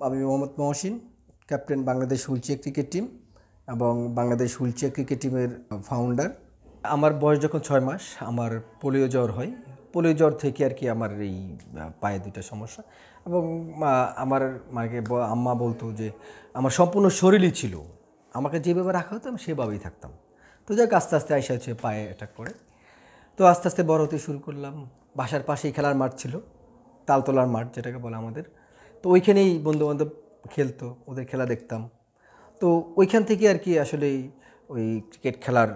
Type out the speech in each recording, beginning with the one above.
আমি Mohammad Mohsin, captain Bangladesh wheelchair cricket team এবং Bangladesh wheelchair cricket টিমের ফাউন্ডার। আমার বয়স যখন 6 মাস আমার পোলিও জ্বর হয়। পোলিও জ্বর থেকে আর কি আমার এই পায়ে দুটো সমস্যা এবং আমার মাকে আম্মা বলতো যে আমার সম্পূর্ণ শরীরই ছিল, আমাকে যেভাবে রাখা হতো আমি সেভাবেই থাকতাম। তো যাক আস্তে আস্তে আইসা হচ্ছে পায়ে অ্যাটাক করে। তো আস্তে আস্তে বড় হতে শুরু করলাম। বাসার পাশেই খেলার মাঠ ছিল, তালতলার মাঠ যেটাকে বলে আমাদের। তো ওইখানেই বন্ধুবান্ধব খেলতো, ওদের খেলা দেখতাম। তো ওইখান থেকে আর কি আসলে ওই ক্রিকেট খেলার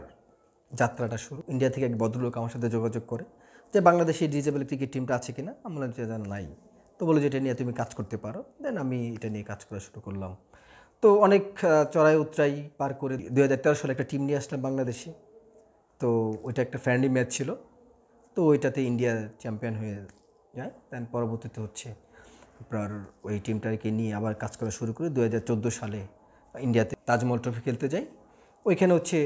যাত্রাটা শুরু। ইন্ডিয়া থেকে এক ভদ্রলোক আমার সাথে যোগাযোগ করে যে বাংলাদেশে ডিজেবল ক্রিকেট টিমটা আছে কিনা। আমরা যে নাই, তো বলে যে এটা নিয়ে তুমি কাজ করতে পারো। দেন আমি এটা নিয়ে কাজ করা শুরু করলাম। তো অনেক চড়াই উতরাই পার করে 2013 সালে একটা টিম নিয়ে আসলাম বাংলাদেশে। তো ওইটা একটা ফ্রেন্ডলি ম্যাচ ছিল, তো ওইটাতে ইন্ডিয়া চ্যাম্পিয়ন হয়ে যায়। দেন পরবর্তীতে হচ্ছে আপনার ওই টিমটাকে নিয়ে আবার কাজ করা শুরু করি। 2014 সালে ইন্ডিয়াতে তাজমহল ট্রফি খেলতে যাই। ওইখানে হচ্ছে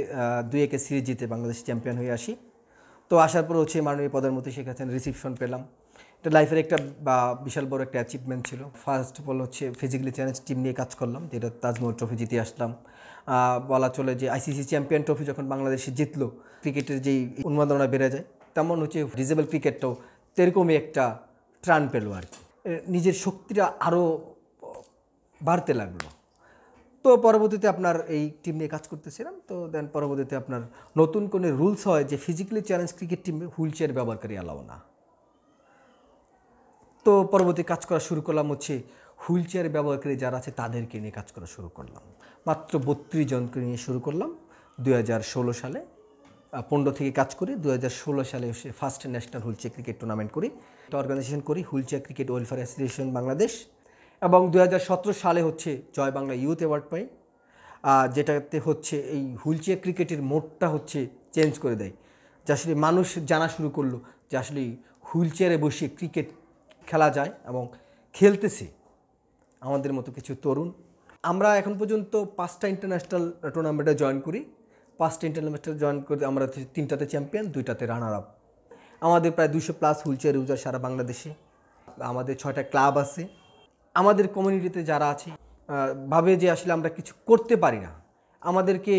2-1 সিরিজ জিতে বাংলাদেশ চ্যাম্পিয়ন হয়ে আসি। তো আসার পর হচ্ছে মাননীয় প্রধানমন্ত্রী শেখ হাসিনার রিসিপশন পেলাম। এটা লাইফের একটা বিশাল বড় একটা অ্যাচিভমেন্ট ছিল। ফার্স্ট অফ অল হচ্ছে ফিজিক্যালি চ্যালেঞ্জ টিম নিয়ে কাজ করলাম, যেটা তাজমহল ট্রফি জিতে আসলাম। বলা চলে যে আইসিসি চ্যাম্পিয়ন ট্রফি যখন বাংলাদেশে জিতলো, ক্রিকেটের যেই উন্মাদনা বেড়ে যায়, তেমন হচ্ছে ডিজেবল ক্রিকেটটাও সেরকমই একটা ত্রাণ পেল আর কি। নিজের শক্তিটা আরও বাড়তে লাগলো। তো পরবর্তীতে আপনার এই টিম নিয়ে কাজ করতেছিলাম। তো দেন পরবর্তীতে আপনার নতুন কোনো রুলস হয় যে ফিজিক্যালি চ্যালেঞ্জ ক্রিকেট টিমে হুইল চেয়ার ব্যবহারকারী অ্যালাউ না। তো পরবর্তী কাজ করা শুরু করলাম হচ্ছে হুইল চেয়ার ব্যবহারকারী যারা আছে তাদেরকে নিয়ে কাজ করা শুরু করলাম। মাত্র 32 জনকে নিয়ে শুরু করলাম 2016 সালে। 15 থেকে কাজ করি। 2016 সালে first national wheel chair cricket tournament করি, একটা অর্গানাইজেশন করি wheel chair cricket welfare association Bangladesh. এবং 2017 সালে হচ্ছে জয় বাংলা ইউথ অ্যাওয়ার্ড পাই, যেটাতে হচ্ছে এই হুইল চেয়ার ক্রিকেটের মোডটা হচ্ছে চেঞ্জ করে দেয়। যে আসলে মানুষ জানা শুরু করলো যে আসলে হুইল চেয়ারে বসে ক্রিকেট খেলা যায় এবং খেলতেছে আমাদের মতো কিছু তরুণ। আমরা এখন পর্যন্ত 5টা ইন্টারন্যাশনাল টুর্নামেন্টে জয়েন করি। 5টা ইন্টারন্যাশনাল জয়েন করে আমরা 3টাতে চ্যাম্পিয়ন, 2টাতে রানার আপ। আমাদের প্রায় 200+ হুইল চেয়ার ইউজার সারা বাংলাদেশে। আমাদের 6টা ক্লাব আছে। আমাদের কমিউনিটিতে যারা আছে ভাবে যে আসলে আমরা কিছু করতে পারি না, আমাদেরকে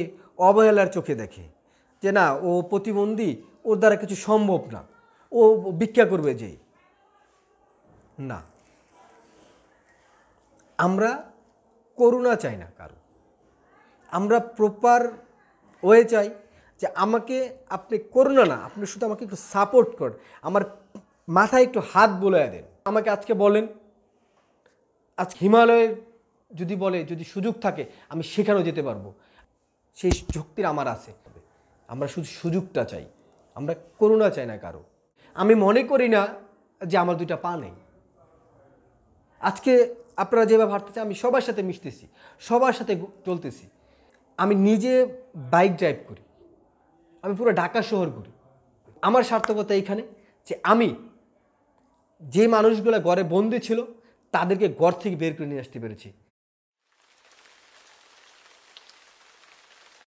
অবহেলার চোখে দেখে যে না ও প্রতিবন্ধী, ওর দ্বারা কিছু সম্ভব না, ও ভিক্ষা করবে যে না। আমরা করুণা চাই না কারো, আমরা প্রপার ওয়ে চাই যে আমাকে আপনি করুণা না, আপনি শুধু আমাকে একটু সাপোর্ট করেন, আমার মাথায় একটু হাত বুলিয়ে দেন। আমাকে আজকে বলেন, আজকে হিমালয়ের যদি বলে যদি সুযোগ থাকে আমি সেখানেও যেতে পারবো, সেই শক্তির আমার আছে। আমরা শুধু সুযোগটা চাই, আমরা করুণা চাই না কারো। আমি মনে করি না যে আমার 2টা পা নেই। আজকে আপনারা যেভাবে ভাবতেছে আমি সবার সাথে মিশতেছি, সবার সাথে চলতেছি। আমি নিজে বাইক ড্রাইভ করি, আমি পুরো ঢাকা শহর ঘুরি। আমার সার্থকতা এইখানে যে আমি যে মানুষগুলো ঘরে বন্দি ছিল তাদেরকে ঘর থেকে বের করে নিয়ে আসতে পেরেছি।